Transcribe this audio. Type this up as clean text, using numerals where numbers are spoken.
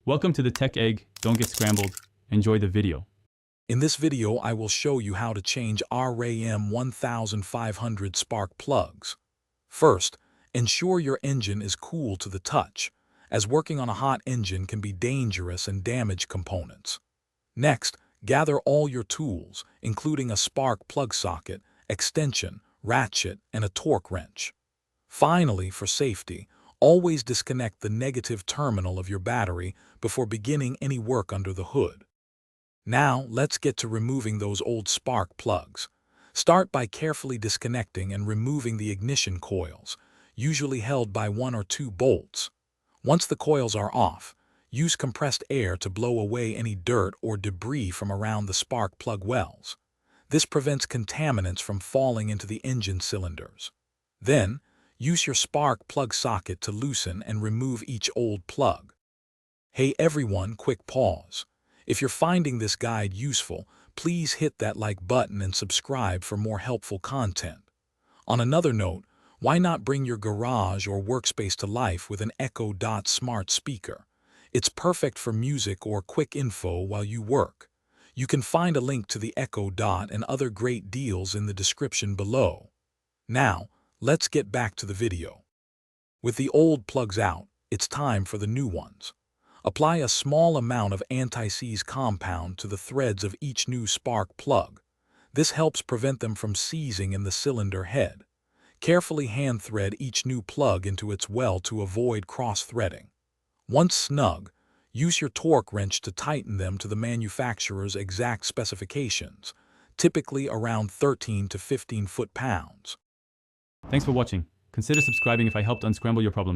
Welcome to the Tech Egg. Don't get scrambled. Enjoy the video. In this video, I will show you how to change RAM 1500 spark plugs. First, ensure your engine is cool to the touch, as working on a hot engine can be dangerous and damage components. Next, gather all your tools, including a spark plug socket, extension, ratchet, and a torque wrench. Finally, for safety, always disconnect the negative terminal of your battery before beginning any work under the hood. Now, let's get to removing those old spark plugs. Start by carefully disconnecting and removing the ignition coils, usually held by 1 or 2 bolts. Once the coils are off, use compressed air to blow away any dirt or debris from around the spark plug wells. This prevents contaminants from falling into the engine cylinders. Then, use your spark plug socket to loosen and remove each old plug. Hey everyone, quick pause. If you're finding this guide useful, please hit that like button and subscribe for more helpful content. On another note, why not bring your garage or workspace to life with an Echo Dot smart speaker? It's perfect for music or quick info while you work. You can find a link to the Echo Dot and other great deals in the description below. Now, let's get back to the video. With the old plugs out, it's time for the new ones. Apply a small amount of anti-seize compound to the threads of each new spark plug. This helps prevent them from seizing in the cylinder head. Carefully hand thread each new plug into its well to avoid cross-threading. Once snug, use your torque wrench to tighten them to the manufacturer's exact specifications, typically around 13 to 15 foot-pounds. Thanks for watching. Consider subscribing if I helped unscramble your problems.